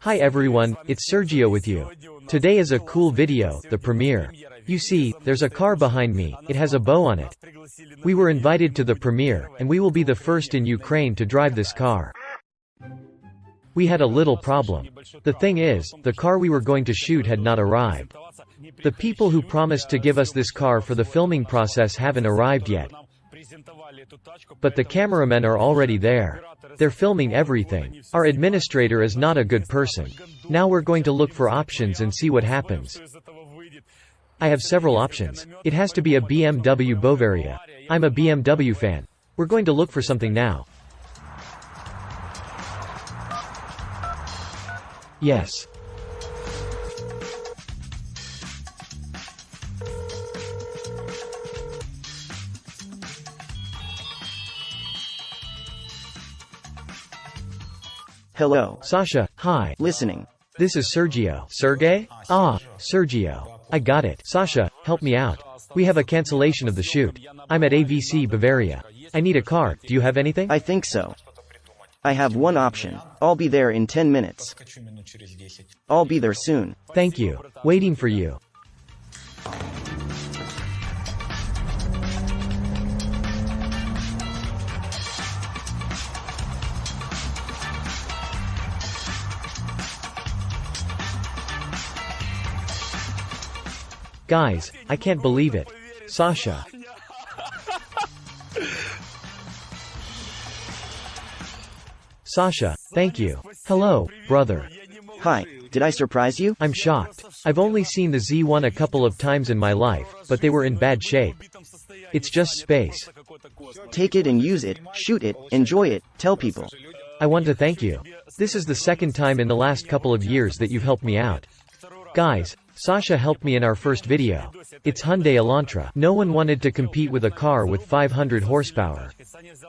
Hi everyone, it's Serdjio with you. Today is a cool video, the premiere. You see, there's a car behind me, it has a bow on it. We were invited to the premiere, and we will be the first in Ukraine to drive this car. We had a little problem. The thing is, the car we were going to shoot had not arrived. The people who promised to give us this car for the filming process haven't arrived yet. But the cameramen are already there. They're filming everything. Our administrator is not a good person. Now we're going to look for options and see what happens. I have several options. It has to be a BMW Bavaria. I'm a BMW fan. We're going to look for something now. Yes. Hello. Sasha, hi. Listening. This is Serdjio. Sergey? Ah, Serdjio. I got it. Sasha, help me out. We have a cancellation of the shoot. I'm at AVC Bavaria. I need a car. Do you have anything? I think so. I have one option. I'll be there in 10 minutes. I'll be there soon. Thank you. Waiting for you. Guys, I can't believe it. Sasha. Sasha, thank you. Hello, brother. Hi, did I surprise you? I'm shocked. I've only seen the Z1 a couple of times in my life, but they were in bad shape. It's just space. Take it and use it, shoot it, enjoy it, tell people. I want to thank you. This is the second time in the last couple of years that you've helped me out. Guys, Sasha helped me in our first video. It's Hyundai Elantra. No one wanted to compete with a car with 500 horsepower.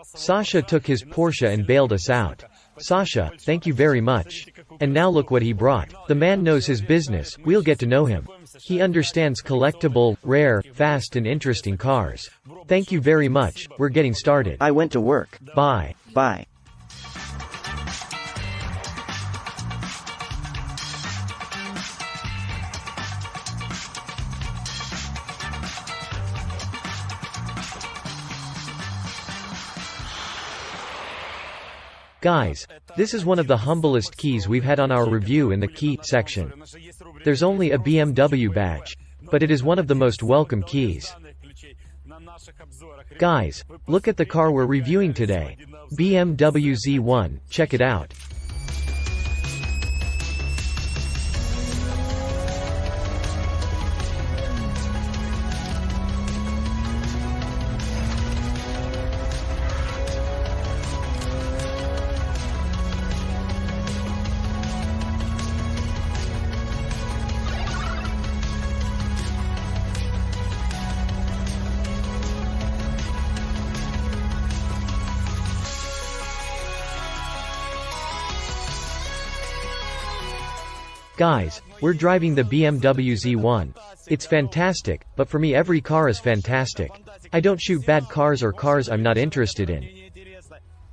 Sasha took his Porsche and bailed us out. Sasha, thank you very much. And now look what he brought. The man knows his business, we'll get to know him. He understands collectible, rare, fast and interesting cars. Thank you very much, we're getting started. I went to work. Bye. Bye. Guys, this is one of the humblest keys we've had on our review in the key section. There's only a BMW badge, but it is one of the most welcome keys. Guys, look at the car we're reviewing today. BMW Z1, check it out. Guys, we're driving the BMW Z1. It's fantastic, but for me every car is fantastic. I don't shoot bad cars or cars I'm not interested in.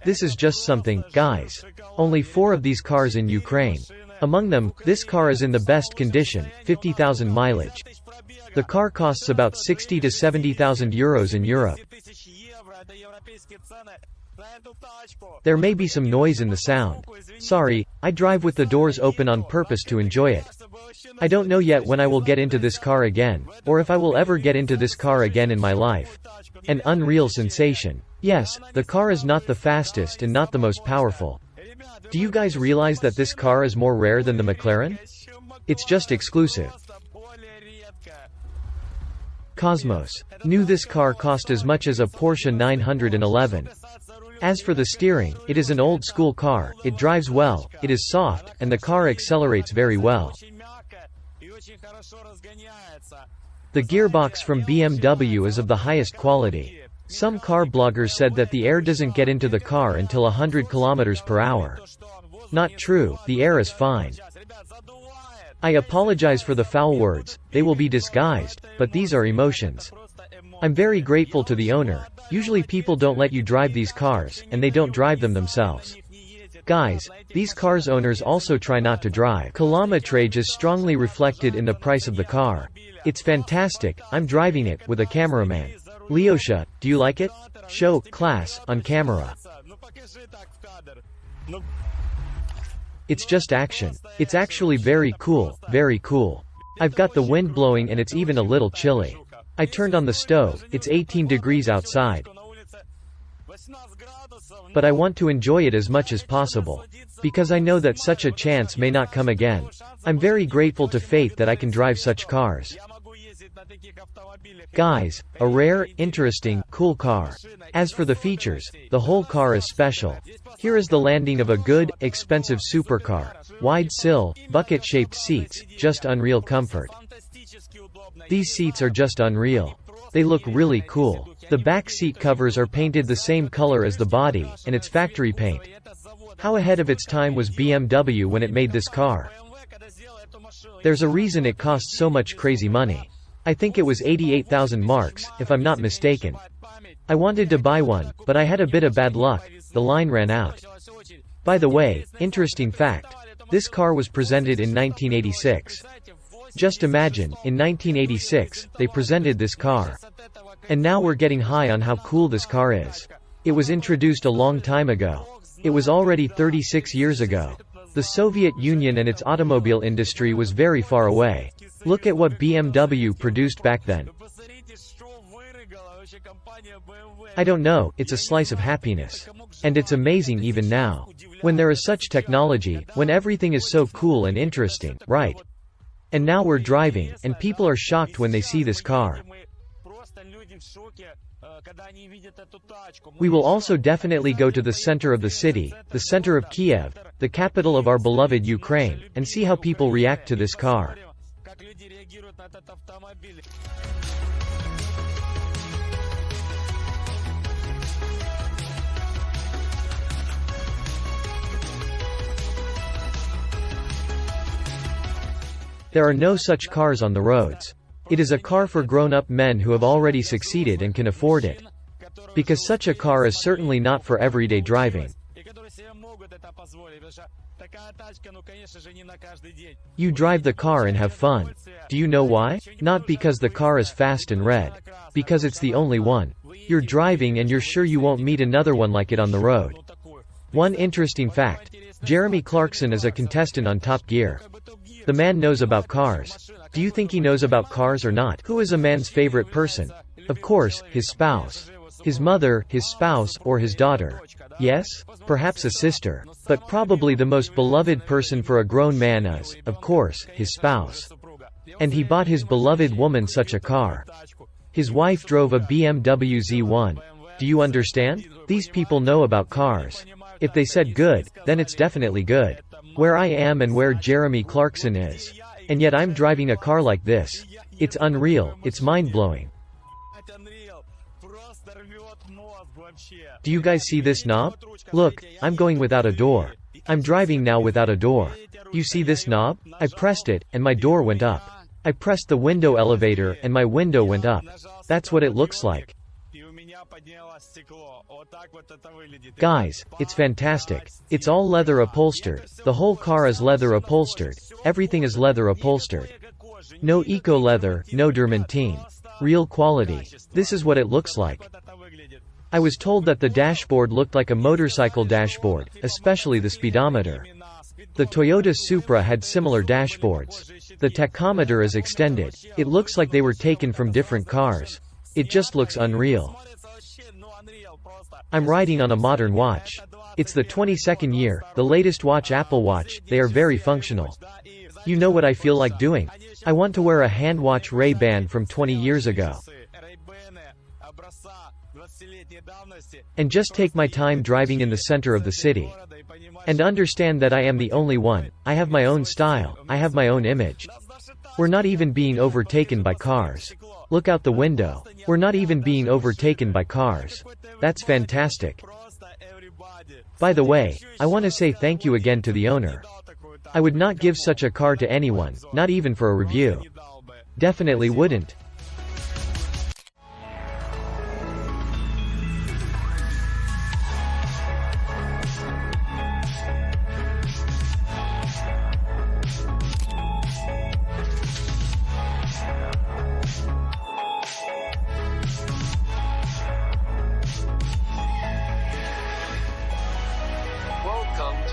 This is just something, guys. Only 4 of these cars in Ukraine. Among them, this car is in the best condition, 50,000 mileage. The car costs about 60 to 70,000 euros in Europe. There may be some noise in the sound. Sorry, I drive with the doors open on purpose to enjoy it. I don't know yet when I will get into this car again, or if I will ever get into this car again in my life. An unreal sensation. Yes, the car is not the fastest and not the most powerful. Do you guys realize that this car is more rare than the McLaren? It's just exclusive. Cosmos. Knew this car cost as much as a Porsche 911. As for the steering, it is an old-school car, it drives well, it is soft, and the car accelerates very well. The gearbox from BMW is of the highest quality. Some car bloggers said that the air doesn't get into the car until 100 km/h. Not true, the air is fine. I apologize for the foul words, they will be disguised, but these are emotions. I'm very grateful to the owner. Usually people don't let you drive these cars, and they don't drive them themselves. Guys, these cars' owners also try not to drive. Kilometrage is strongly reflected in the price of the car. It's fantastic, I'm driving it, with a cameraman. Leosha, do you like it? Show, class, on camera. It's just action. It's actually very cool, very cool. I've got the wind blowing and it's even a little chilly. I turned on the stove, it's 18 degrees outside. But I want to enjoy it as much as possible. Because I know that such a chance may not come again. I'm very grateful to fate that I can drive such cars. Guys, a rare, interesting, cool car. As for the features, the whole car is special. Here is the landing of a good, expensive supercar. Wide sill, bucket-shaped seats, just unreal comfort. These seats are just unreal. They look really cool. The back seat covers are painted the same color as the body, and it's factory paint. How ahead of its time was BMW when it made this car? There's a reason it cost so much crazy money. I think it was 88,000 marks, if I'm not mistaken. I wanted to buy one, but I had a bit of bad luck, the line ran out. By the way, interesting fact. This car was presented in 1986. Just imagine, in 1986, they presented this car. And now we're getting high on how cool this car is. It was introduced a long time ago. It was already 36 years ago. The Soviet Union and its automobile industry was very far away. Look at what BMW produced back then. I don't know, it's a slice of happiness. And it's amazing even now. When there is such technology, when everything is so cool and interesting, right? And now we're driving, and people are shocked when they see this car. We will also definitely go to the center of the city, the center of Kiev, the capital of our beloved Ukraine, and see how people react to this car. There are no such cars on the roads. It is a car for grown-up men who have already succeeded and can afford it. Because such a car is certainly not for everyday driving. You drive the car and have fun. Do you know why? Not because the car is fast and red. Because it's the only one. You're driving and you're sure you won't meet another one like it on the road. One interesting fact. Jeremy Clarkson is a contestant on Top Gear. The man knows about cars. Do you think he knows about cars or not? Who is a man's favorite person? Of course, his spouse. His mother, his spouse, or his daughter. Yes? Perhaps a sister. But probably the most beloved person for a grown man is, of course, his spouse. And he bought his beloved woman such a car. His wife drove a BMW Z1. Do you understand? These people know about cars. If they said good, then it's definitely good. Where I am and where Jeremy Clarkson is. And yet I'm driving a car like this. It's unreal, it's mind-blowing. Do you guys see this knob? Look, I'm going without a door. I'm driving now without a door. You see this knob? I pressed it, and my door went up. I pressed the window elevator, and my window went up. That's what it looks like. Guys, it's fantastic. It's all leather upholstered. The whole car is leather upholstered. Everything is leather upholstered. No eco leather, no dermantine. Real quality. This is what it looks like. I was told that the dashboard looked like a motorcycle dashboard, especially the speedometer. The Toyota Supra had similar dashboards. The tachometer is extended. It looks like they were taken from different cars. It just looks unreal. I'm riding on a modern watch. It's the 22nd year, the latest watch, Apple Watch. They are very functional. You know what I feel like doing? I want to wear a hand watch Ray-Ban from 20 years ago. And just take my time driving in the center of the city. And understand that I am the only one. I have my own style, I have my own image. We're not even being overtaken by cars. Look out the window. We're not even being overtaken by cars. That's fantastic. By the way, I want to say thank you again to the owner. I would not give such a car to anyone, not even for a review. Definitely wouldn't.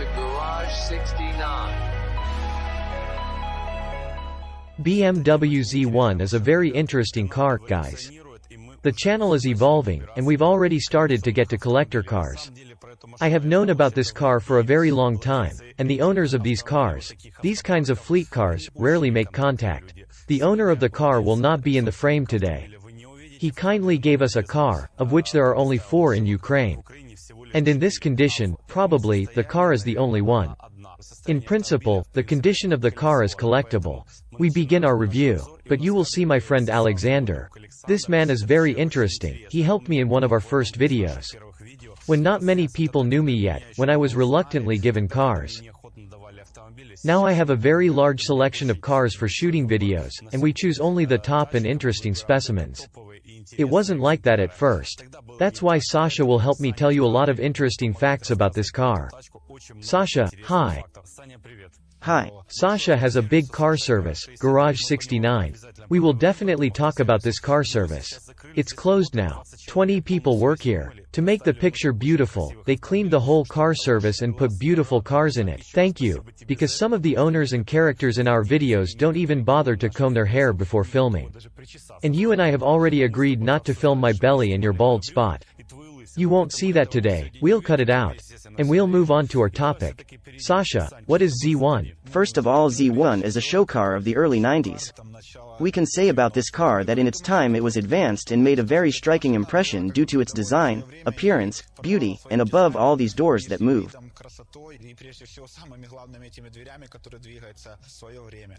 to Garage 69. BMW Z1 is a very interesting car, guys. The channel is evolving, and we've already started to get to collector cars. I have known about this car for a very long time, and the owners of these cars, these kinds of fleet cars, rarely make contact. The owner of the car will not be in the frame today. He kindly gave us a car, of which there are only 4 in Ukraine. And in this condition, probably, the car is the only one. In principle, the condition of the car is collectible. We begin our review. But you will see my friend Alexander. This man is very interesting, he helped me in one of our first videos. When not many people knew me yet, when I was reluctantly given cars. Now I have a very large selection of cars for shooting videos, and we choose only the top and interesting specimens. It wasn't like that at first. That's why Sasha will help me tell you a lot of interesting facts about this car. Sasha, hi. Hi. Sasha has a big car service, Garage 69. We will definitely talk about this car service. It's closed now. 20 people work here. To make the picture beautiful, they cleaned the whole car service and put beautiful cars in it. Thank you, because some of the owners and characters in our videos don't even bother to comb their hair before filming. And you and I have already agreed not to film my belly and your bald spot. You won't see that today, we'll cut it out. And we'll move on to our topic. Sasha, what is Z1? First of all, Z1 is a show car of the early 90s. We can say about this car that in its time it was advanced and made a very striking impression due to its design, appearance, beauty, and above all these doors that move.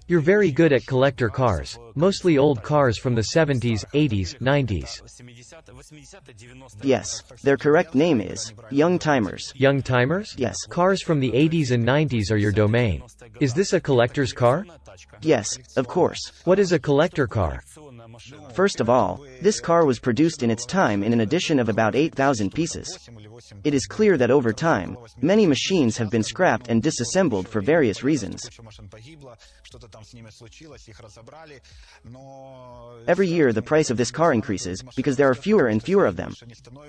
You're very good at collector cars, mostly old cars from the 70s, 80s, 90s. Yes, their correct name is Young Timers. Young timers? Yes. Cars from the 80s and 90s are your domain. Is this a collector's car? Yes, of course. What is a collector car? First of all, this car was produced in its time in an edition of about 8,000 pieces. It is clear that over time, many machines have been scrapped and disassembled for various reasons. Every year the price of this car increases, because there are fewer and fewer of them.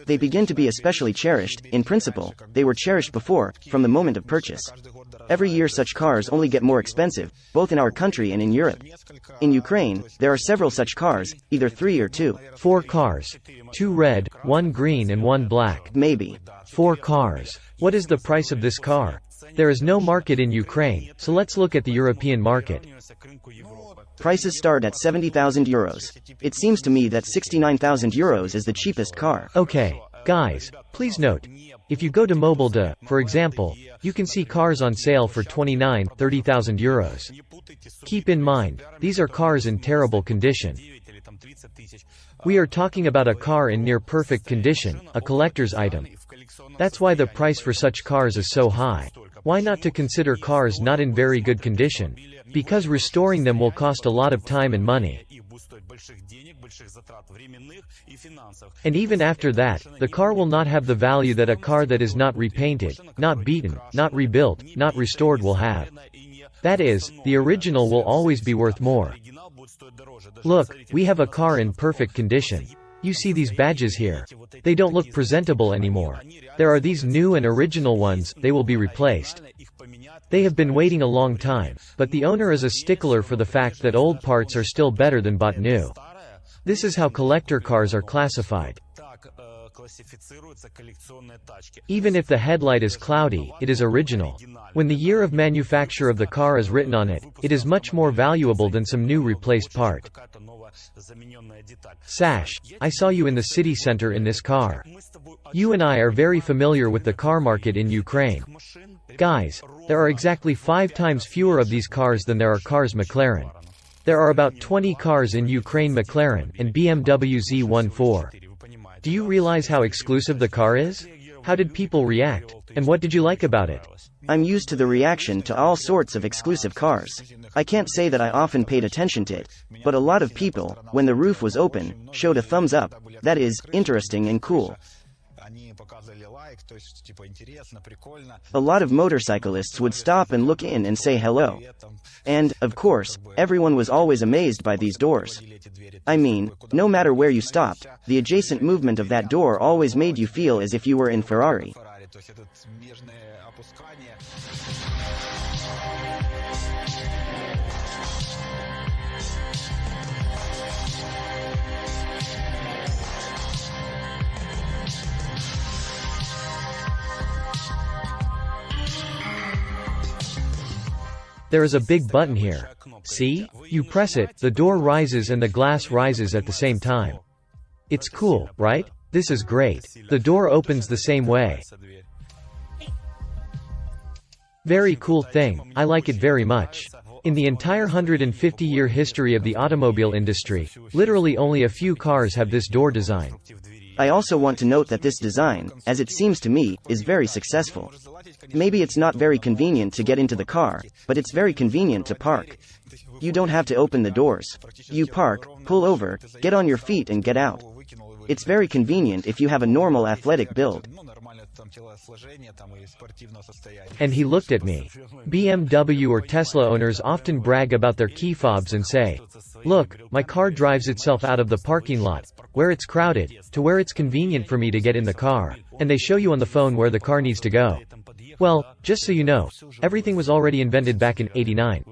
They begin to be especially cherished. In principle, they were cherished before, from the moment of purchase. Every year such cars only get more expensive, both in our country and in Europe. In Ukraine, there are several such cars, either 3 or 2. 4 cars. 2 red, 1 green and 1 black. Maybe. 4 cars. What is the price of this car? There is no market in Ukraine, so let's look at the European market. Prices start at €70,000. It seems to me that €69,000 is the cheapest car. Okay, guys, please note, if you go to Mobile.de, for example, you can see cars on sale for €29,000–30,000. Keep in mind, these are cars in terrible condition. We are talking about a car in near perfect condition, a collector's item. That's why the price for such cars is so high. Why not to consider cars not in very good condition? Because restoring them will cost a lot of time and money. And even after that, the car will not have the value that a car that is not repainted, not beaten, not rebuilt, not restored will have. That is, the original will always be worth more. Look, we have a car in perfect condition. You see these badges here. They don't look presentable anymore. There are these new and original ones, they will be replaced. They have been waiting a long time, but the owner is a stickler for the fact that old parts are still better than bought new. This is how collector cars are classified. Even if the headlight is cloudy, it is original. When the year of manufacture of the car is written on it, it is much more valuable than some new replaced part. Sash, I saw you in the city center in this car. You and I are very familiar with the car market in Ukraine. Guys, there are exactly 5 times fewer of these cars than there are cars McLaren. There are about 20 cars in Ukraine McLaren and BMW Z1 4. Do you realize how exclusive the car is? How did people react? And what did you like about it? I'm used to the reaction to all sorts of exclusive cars. I can't say that I often paid attention to it, but a lot of people, when the roof was open, showed a thumbs up. That is, interesting and cool. A lot of motorcyclists would stop and look in and say hello. And, of course, everyone was always amazed by these doors. I mean, no matter where you stopped, the adjacent movement of that door always made you feel as if you were in Ferrari. There is a big button here. See? You press it, the door rises and the glass rises at the same time. It's cool, right? This is great. The door opens the same way. Very cool thing, I like it very much. In the entire 150-year history of the automobile industry, literally only a few cars have this door design. I also want to note that this design, as it seems to me, is very successful. Maybe it's not very convenient to get into the car, but it's very convenient to park. You don't have to open the doors. You park, pull over, get on your feet and get out. It's very convenient if you have a normal athletic build. And he looked at me. BMW or Tesla owners often brag about their key fobs and say, "Look, my car drives itself out of the parking lot, where it's crowded, to where it's convenient for me to get in the car," and they show you on the phone where the car needs to go. Well, just so you know, everything was already invented back in '89.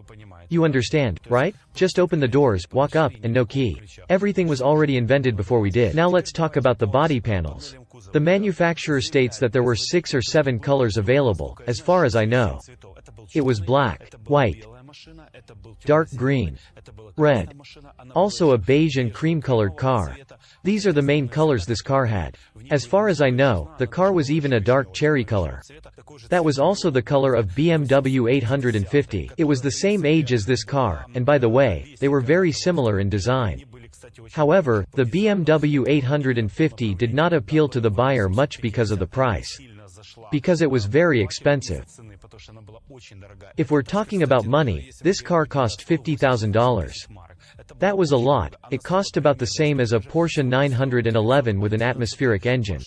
You understand, right? Just open the doors, walk up, and no key. Everything was already invented before we did. Now let's talk about the body panels. The manufacturer states that there were 6 or 7 colors available, as far as I know. It was black, white, dark green, red. Also a beige and cream-colored car. These are the main colors this car had. As far as I know, the car was even a dark cherry color. That was also the color of BMW 850. It was the same age as this car, and by the way, they were very similar in design. However, the BMW 850 did not appeal to the buyer much because of the price. Because it was very expensive. If we're talking about money, this car cost $50,000. That was a lot. It cost about the same as a Porsche 911 with an atmospheric engine.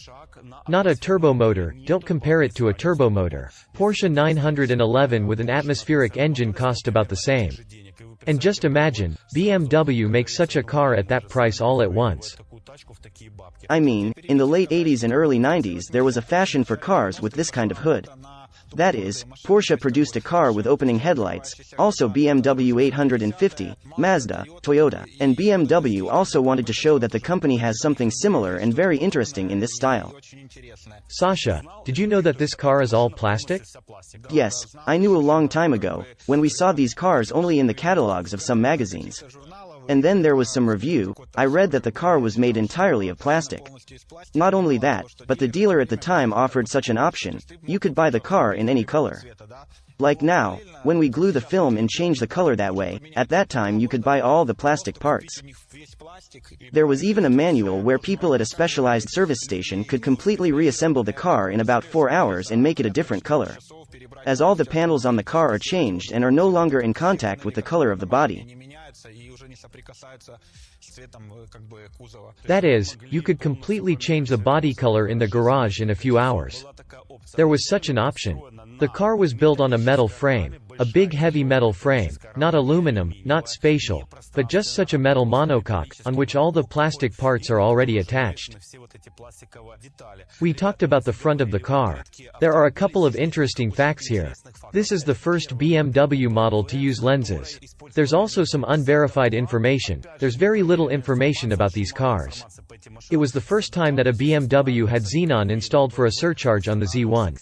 Not a turbo motor, don't compare it to a turbo motor. Porsche 911 with an atmospheric engine cost about the same. And just imagine, BMW makes such a car at that price all at once. I mean, in the late 80s and early 90s there was a fashion for cars with this kind of hood. That is, Porsche produced a car with opening headlights, also BMW 850, Mazda, Toyota, and BMW also wanted to show that the company has something similar and very interesting in this style. Sasha, did you know that this car is all plastic? Yes, I knew a long time ago, when we saw these cars only in the catalogs of some magazines. And then there was some review, I read that the car was made entirely of plastic. Not only that, but the dealer at the time offered such an option, you could buy the car in any color. Like now, when we glue the film and change the color that way, at that time you could buy all the plastic parts. There was even a manual where people at a specialized service station could completely reassemble the car in about 4 hours and make it a different color. As all the panels on the car are changed and are no longer in contact with the color of the body. That is, you could completely change the body color in the garage in a few hours. There was such an option. The car was built on a metal frame, a big heavy metal frame, not aluminum, not spatial, but just such a metal monocoque, on which all the plastic parts are already attached. We talked about the front of the car. There are a couple of interesting facts here. This is the first BMW model to use lenses. There's also some unverified information. There's very little information about these cars. It was the first time that a BMW had xenon installed for a surcharge on the Z1.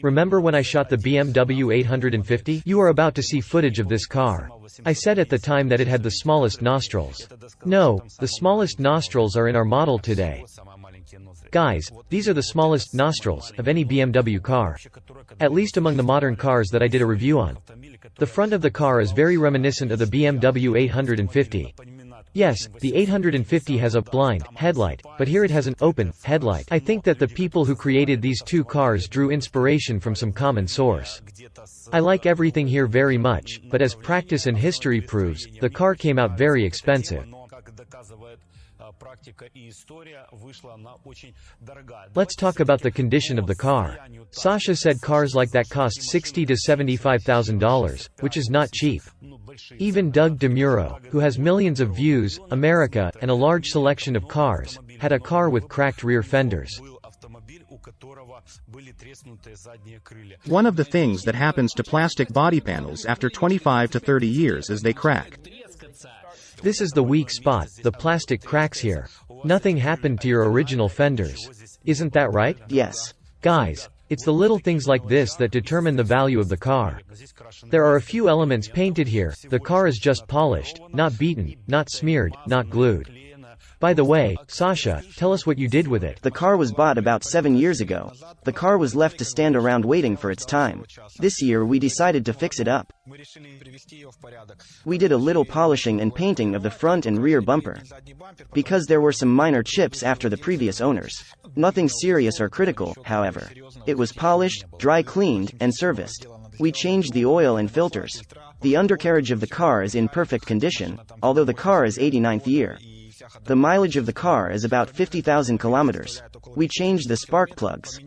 Remember when I shot the BMW 850? You are about to see footage of this car. I said at the time that it had the smallest nostrils. No, the smallest nostrils are in our model today. Guys, these are the smallest nostrils of any BMW car. At least among the modern cars that I did a review on. The front of the car is very reminiscent of the BMW 850. Yes, the 850 has a blind headlight, but here it has an open headlight. I think that the people who created these two cars drew inspiration from some common source. I like everything here very much, but as practice and history proves, the car came out very expensive. Let's talk about the condition of the car. Sasha said cars like that cost $60,000 to $75,000, which is not cheap. Even Doug DeMuro, who has millions of views, America, and a large selection of cars, had a car with cracked rear fenders. One of the things that happens to plastic body panels after 25 to 30 years is they crack. This is the weak spot, the plastic cracks here. Nothing happened to your original fenders. Isn't that right? Yes. Guys, it's the little things like this that determine the value of the car. There are a few elements painted here, the car is just polished, not beaten, not smeared, not glued. By the way, Sasha, tell us what you did with it. The car was bought about 7 years ago. The car was left to stand around waiting for its time. This year we decided to fix it up. We did a little polishing and painting of the front and rear bumper. Because there were some minor chips after the previous owners. Nothing serious or critical, however. It was polished, dry cleaned, and serviced. We changed the oil and filters. The undercarriage of the car is in perfect condition, although the car is 89th year. The mileage of the car is about 50,000 kilometers. We changed the spark plugs.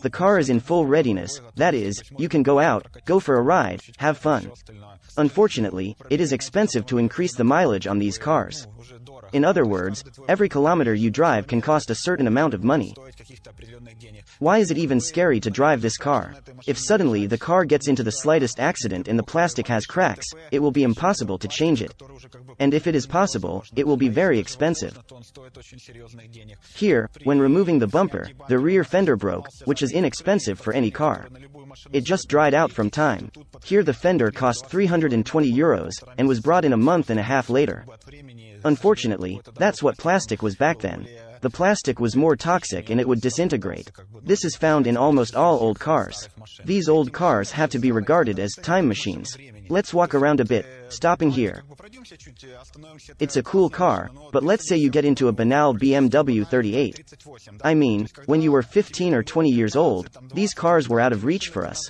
The car is in full readiness, that is, you can go out, go for a ride, have fun. Unfortunately, it is expensive to increase the mileage on these cars. In other words, every kilometer you drive can cost a certain amount of money. Why is it even scary to drive this car? If suddenly the car gets into the slightest accident and the plastic has cracks, it will be impossible to change it. And if it is possible, it will be very expensive. Here, when removing the bumper, the rear fender broke, which is inexpensive for any car. It just dried out from time. Here the fender cost €320 and was brought in a month and a half later. Unfortunately, that's what plastic was back then. The plastic was more toxic and it would disintegrate. This is found in almost all old cars. These old cars have to be regarded as time machines. Let's walk around a bit, stopping here. It's a cool car, but let's say you get into a banal BMW 38. I mean, when you were 15 or 20 years old, these cars were out of reach for us.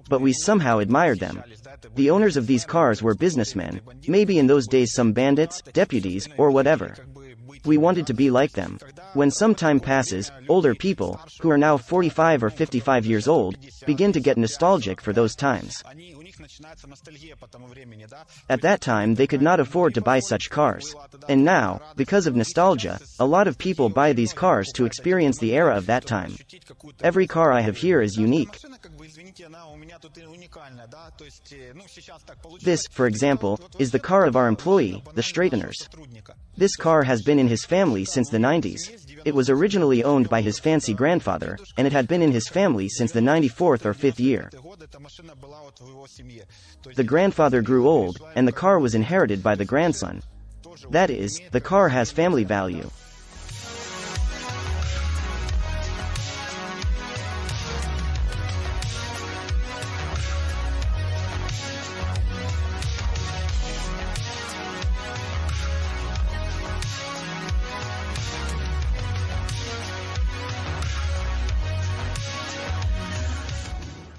But we somehow admired them. The owners of these cars were businessmen, maybe in those days some bandits, deputies, or whatever. We wanted to be like them. When some time passes, older people, who are now 45 or 55 years old, begin to get nostalgic for those times. At that time they could not afford to buy such cars. And now, because of nostalgia, a lot of people buy these cars to experience the era of that time. Every car I have here is unique. This, for example, is the car of our employee, the straighteners. This car has been in his family since the 90s. It was originally owned by his fancy grandfather, and it had been in his family since the 94th or 5th year. The grandfather grew old, and the car was inherited by the grandson. That is, the car has family value.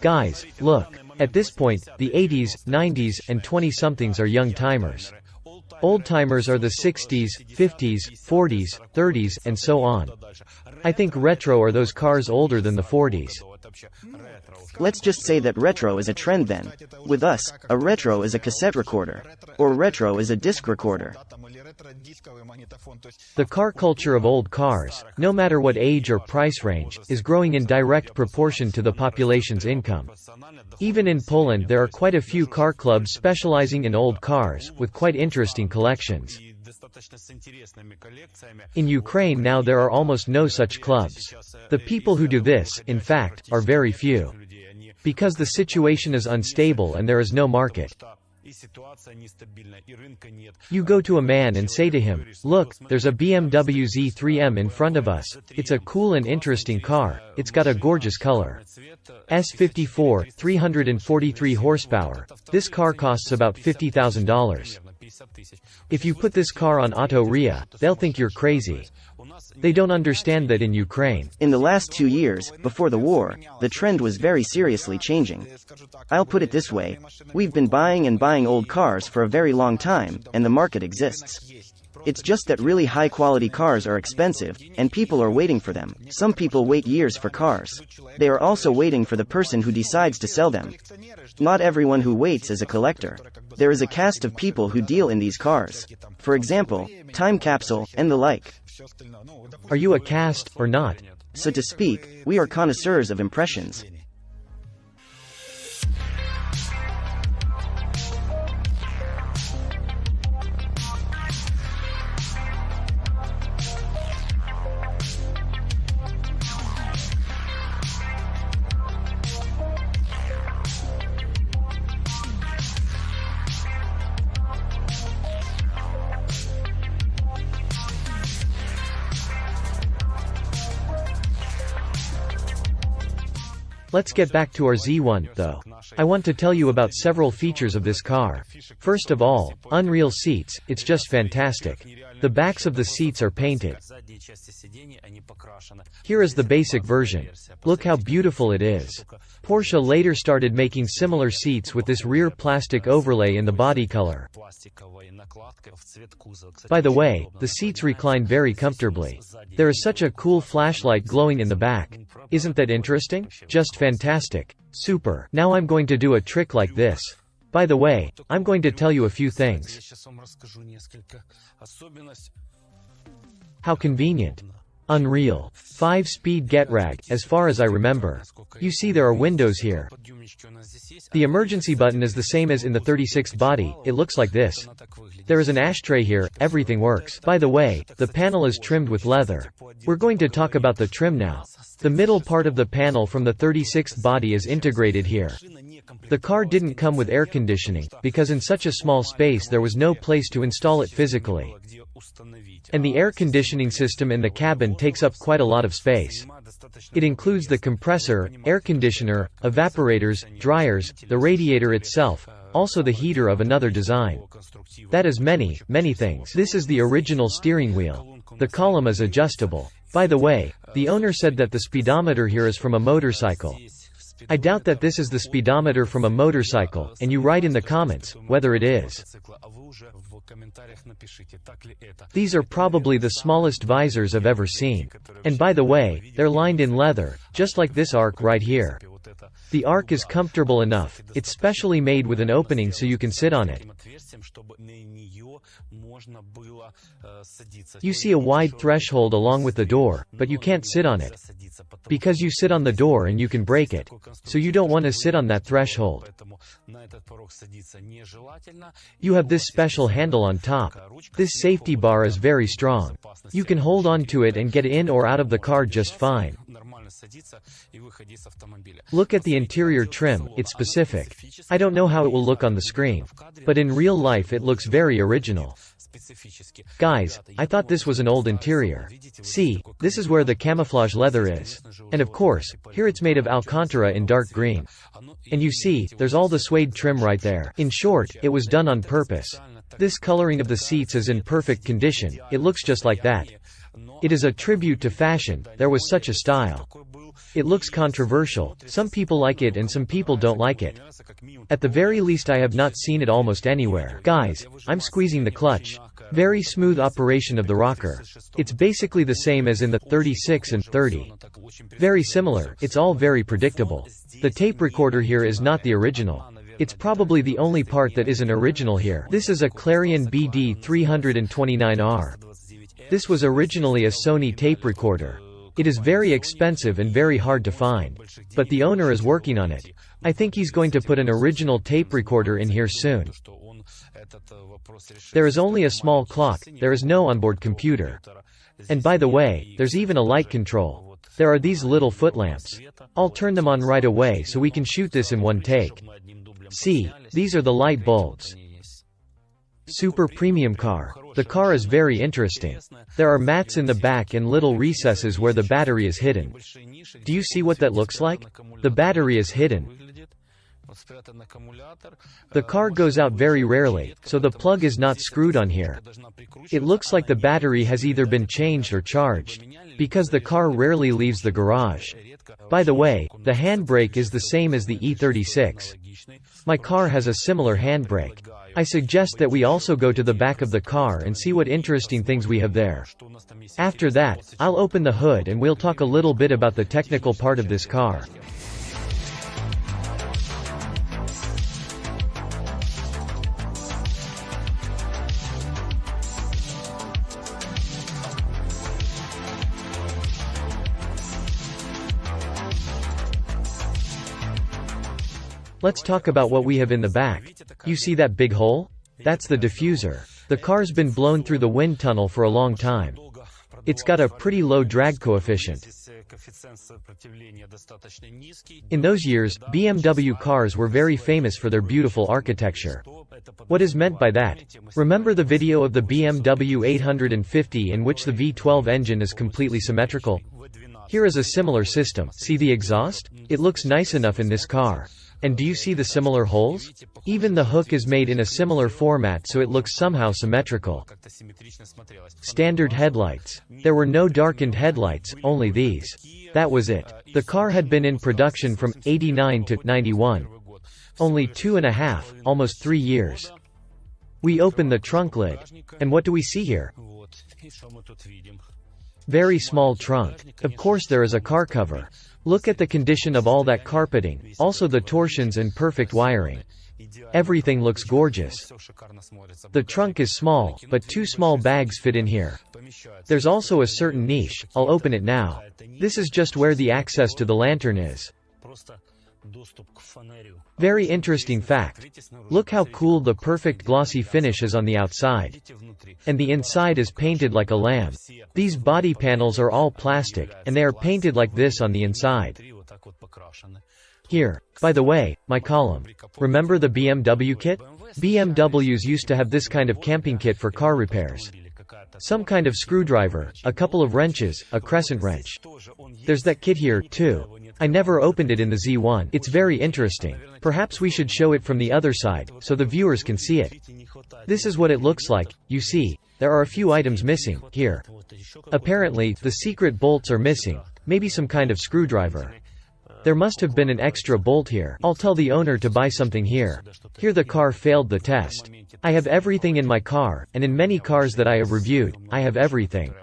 Guys, look. At this point, the 80s, 90s, and 20-somethings are young-timers. Old-timers are the 60s, 50s, 40s, 30s, and so on. I think retro are those cars older than the 40s. Let's just say that retro is a trend then. With us, a retro is a cassette recorder. Or retro is a disc recorder. The car culture of old cars, no matter what age or price range, is growing in direct proportion to the population's income. Even in Poland there are quite a few car clubs specializing in old cars, with quite interesting collections. In Ukraine now there are almost no such clubs. The people who do this, in fact, are very few. Because the situation is unstable and there is no market. You go to a man and say to him, "Look, there's a BMW Z3M in front of us. It's a cool and interesting car, it's got a gorgeous color. S54, 343 horsepower. This car costs about $50,000. If you put this car on Auto Ria, they'll think you're crazy." They don't understand that in Ukraine. In the last 2 years, before the war, the trend was very seriously changing. I'll put it this way, we've been buying and buying old cars for a very long time, and the market exists. It's just that really high-quality cars are expensive, and people are waiting for them. Some people wait years for cars. They are also waiting for the person who decides to sell them. Not everyone who waits is a collector. There is a caste of people who deal in these cars. For example, time capsule, and the like. Are you a caste, or not? So to speak, we are connoisseurs of impressions. Let's get back to our Z1, though. I want to tell you about several features of this car. First of all, unreal seats, it's just fantastic. The backs of the seats are painted. Here is the basic version. Look how beautiful it is. Porsche later started making similar seats with this rear plastic overlay in the body color. By the way, the seats recline very comfortably. There is such a cool flashlight glowing in the back. Isn't that interesting? Just fantastic. Super. Now I'm going to do a trick like this. By the way, I'm going to tell you a few things. How convenient. Unreal. 5-speed GetRag, as far as I remember. You see there are windows here. The emergency button is the same as in the 36 body, it looks like this. There is an ashtray here, everything works. By the way, the panel is trimmed with leather. We're going to talk about the trim now. The middle part of the panel from the 36th body is integrated here. The car didn't come with air conditioning, because in such a small space there was no place to install it physically. And the air conditioning system in the cabin takes up quite a lot of space. It includes the compressor, air conditioner, evaporators, dryers, the radiator itself, also the heater of another design. That is many, many things. This is the original steering wheel. The column is adjustable. By the way, the owner said that the speedometer here is from a motorcycle. I doubt that this is the speedometer from a motorcycle, and you write in the comments, whether it is. These are probably the smallest visors I've ever seen. And by the way, they're lined in leather, just like this arc right here. The arc is comfortable enough, it's specially made with an opening so you can sit on it. You see a wide threshold along with the door, but you can't sit on it. Because you sit on the door and you can break it. So you don't want to sit on that threshold. You have this special handle on top. This safety bar is very strong. You can hold on to it and get in or out of the car just fine. Look at the interior trim, it's specific. I don't know how it will look on the screen. But in real life it looks very original. Guys, I thought this was an old interior. See, this is where the camouflage leather is. And of course, here it's made of Alcantara in dark green. And you see, there's all the suede trim right there. In short, it was done on purpose. This coloring of the seats is in perfect condition, it looks just like that. It is a tribute to fashion, there was such a style. It looks controversial, some people like it and some people don't like it. At the very least I have not seen it almost anywhere. Guys, I'm squeezing the clutch. Very smooth operation of the rocker. It's basically the same as in the 36 and 30. Very similar, it's all very predictable. The tape recorder here is not the original. It's probably the only part that isn't original here. This is a Clarion BD329R. This was originally a Sony tape recorder. It is very expensive and very hard to find. But the owner is working on it. I think he's going to put an original tape recorder in here soon. There is only a small clock, there is no onboard computer. And by the way, there's even a light control. There are these little foot lamps. I'll turn them on right away so we can shoot this in one take. See, these are the light bulbs. Super premium car. The car is very interesting. There are mats in the back and little recesses where the battery is hidden. Do you see what that looks like? The battery is hidden. The car goes out very rarely, so the plug is not screwed on here. It looks like the battery has either been changed or charged, because the car rarely leaves the garage. By the way, the handbrake is the same as the E36. My car has a similar handbrake. I suggest that we also go to the back of the car and see what interesting things we have there. After that, I'll open the hood and we'll talk a little bit about the technical part of this car. Let's talk about what we have in the back. You see that big hole? That's the diffuser. The car's been blown through the wind tunnel for a long time. It's got a pretty low drag coefficient. In those years, BMW cars were very famous for their beautiful architecture. What is meant by that? Remember the video of the BMW 850 in which the V12 engine is completely symmetrical? Here is a similar system. See the exhaust? It looks nice enough in this car. And do you see the similar holes? Even the hook is made in a similar format so it looks somehow symmetrical. Standard headlights. There were no darkened headlights, only these. That was it. The car had been in production from 89 to 91. Only 2.5, almost 3 years. We open the trunk lid. And what do we see here? Very small trunk. Of course there is a car cover. Look at the condition of all that carpeting, also the torsions and perfect wiring. Everything looks gorgeous. The trunk is small, but 2 small bags fit in here. There's also a certain niche. I'll open it now. This is just where the access to the lantern is. Very interesting fact. Look how cool the perfect glossy finish is on the outside. And the inside is painted like a lamb. These body panels are all plastic, and they are painted like this on the inside. Here. By the way, my column. Remember the BMW kit? BMWs used to have this kind of camping kit for car repairs. Some kind of screwdriver, a couple of wrenches, a crescent wrench. There's that kit here, too. I never opened it in the Z1. It's very interesting. Perhaps we should show it from the other side, so the viewers can see it. This is what it looks like. You see, there are a few items missing, here. Apparently, the secret bolts are missing, maybe some kind of screwdriver. There must have been an extra bolt here. I'll tell the owner to buy something here. Here the car failed the test. I have everything in my car, and in many cars that I have reviewed, I have everything.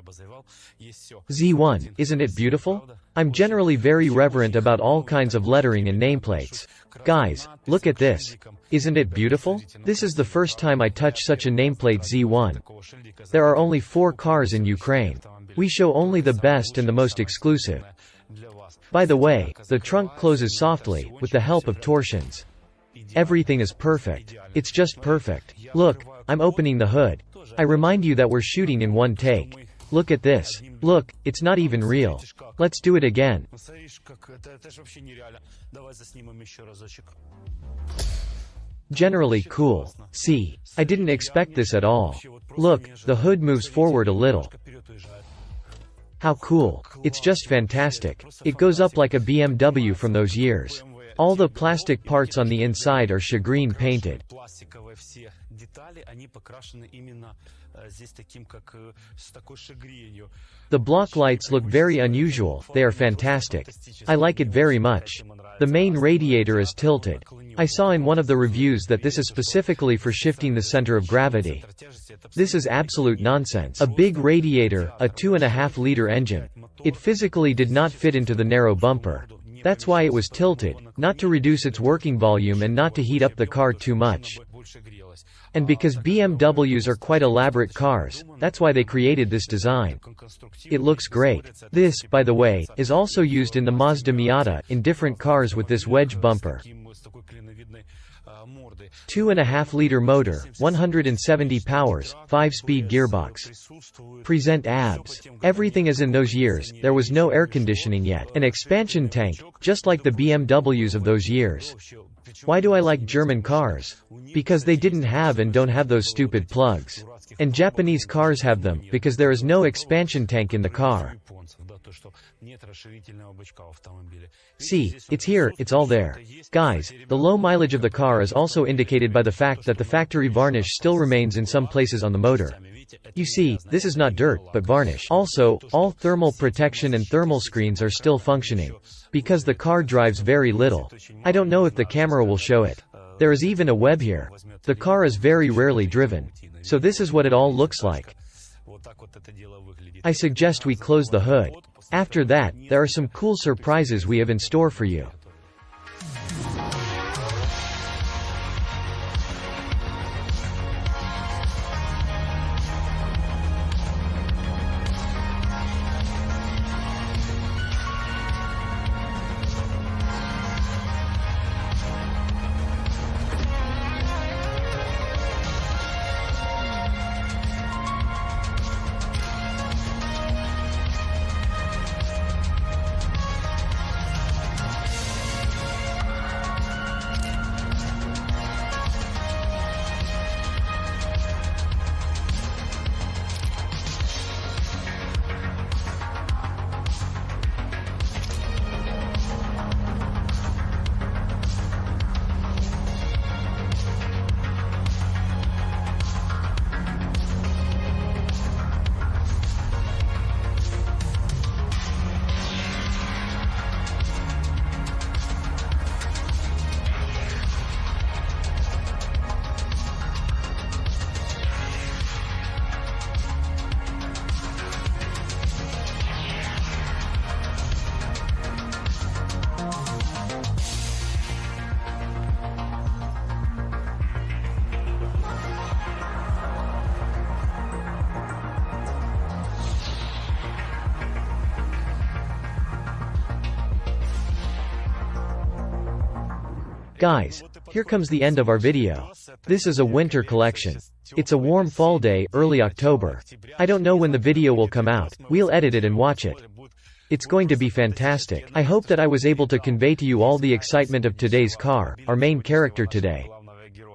Z1, isn't it beautiful? I'm generally very reverent about all kinds of lettering and nameplates. Guys, look at this. Isn't it beautiful? This is the first time I touch such a nameplate Z1. There are only 4 cars in Ukraine. We show only the best and the most exclusive. By the way, the trunk closes softly, with the help of torsions. Everything is perfect. It's just perfect. Look, I'm opening the hood. I remind you that we're shooting in one take. Look at this. Look, it's not even real. Let's do it again. Generally cool. See, I didn't expect this at all. Look, the hood moves forward a little. How cool. It's just fantastic. It goes up like a BMW from those years. All the plastic parts on the inside are shagreen painted. The block lights look very unusual, they are fantastic. I like it very much. The main radiator is tilted. I saw in one of the reviews that this is specifically for shifting the center of gravity. This is absolute nonsense. A big radiator, a 2.5-liter engine. It physically did not fit into the narrow bumper. That's why it was tilted, not to reduce its working volume and not to heat up the car too much. And because BMWs are quite elaborate cars, that's why they created this design. It looks great. This, by the way, is also used in the Mazda Miata, in different cars with this wedge bumper. 2.5-liter motor, 170 powers, 5-speed gearbox. Present abs. Everything is in those years, there was no air conditioning yet. An expansion tank, just like the BMWs of those years. Why do I like German cars? Because they didn't have and don't have those stupid plugs. And Japanese cars have them, because there is no expansion tank in the car. See, it's here, it's all there. Guys, the low mileage of the car is also indicated by the fact that the factory varnish still remains in some places on the motor. You see, this is not dirt, but varnish. Also, all thermal protection and thermal screens are still functioning. Because the car drives very little. I don't know if the camera will show it. There is even a web here. The car is very rarely driven. So this is what it all looks like. I suggest we close the hood. After that, there are some cool surprises we have in store for you. Guys, here comes the end of our video. This is a winter collection. It's a warm fall day, early October. I don't know when the video will come out, we'll edit it and watch it. It's going to be fantastic. I hope that I was able to convey to you all the excitement of today's car, our main character today.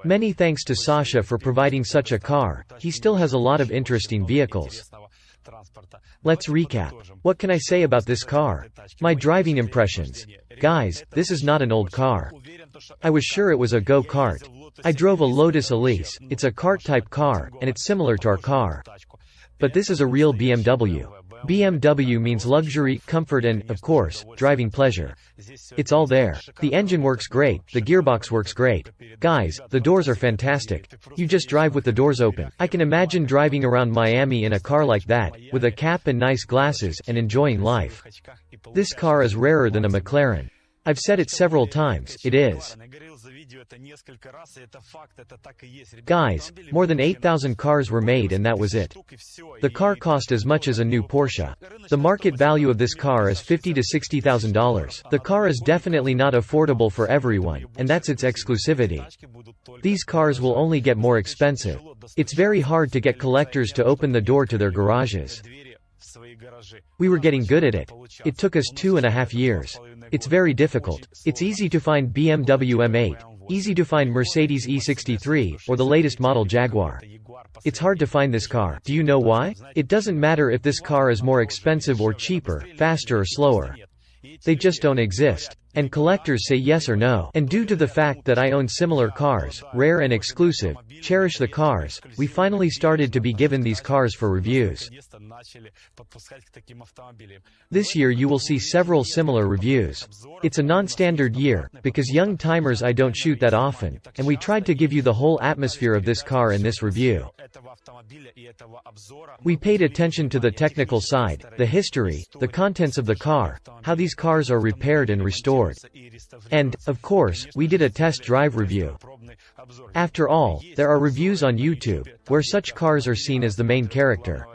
Many thanks to Sasha for providing such a car, he still has a lot of interesting vehicles. Let's recap. What can I say about this car? My driving impressions. Guys, this is not an old car. I was sure it was a go-kart. I drove a Lotus Elise, it's a kart-type car, and it's similar to our car. But this is a real BMW. BMW means luxury, comfort and, of course, driving pleasure. It's all there. The engine works great, the gearbox works great. Guys, the doors are fantastic. You just drive with the doors open. I can imagine driving around Miami in a car like that, with a cap and nice glasses, and enjoying life. This car is rarer than a McLaren. I've said it several times, it is. Guys, more than 8,000 cars were made and that was it. The car cost as much as a new Porsche. The market value of this car is $50,000 to $60,000. The car is definitely not affordable for everyone, and that's its exclusivity. These cars will only get more expensive. It's very hard to get collectors to open the door to their garages. We were getting good at it. It took us 2.5 years. It's very difficult. It's easy to find BMW M8, easy to find Mercedes E63, or the latest model Jaguar. It's hard to find this car. Do you know why? It doesn't matter if this car is more expensive or cheaper, faster or slower. They just don't exist. And collectors say yes or no. And due to the fact that I own similar cars, rare and exclusive, cherish the cars, we finally started to be given these cars for reviews. This year you will see several similar reviews. It's a non-standard year, because young timers I don't shoot that often, and we tried to give you the whole atmosphere of this car in this review. We paid attention to the technical side, the history, the contents of the car, how these cars are repaired and restored. And, of course, we did a test drive review. After all, there are reviews on YouTube, where such cars are seen as the main character.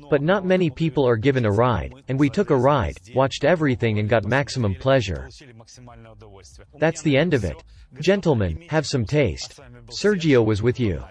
But not many people are given a ride, and we took a ride, watched everything and got maximum pleasure. That's the end of it. Gentlemen, have some taste. Serdjio was with you.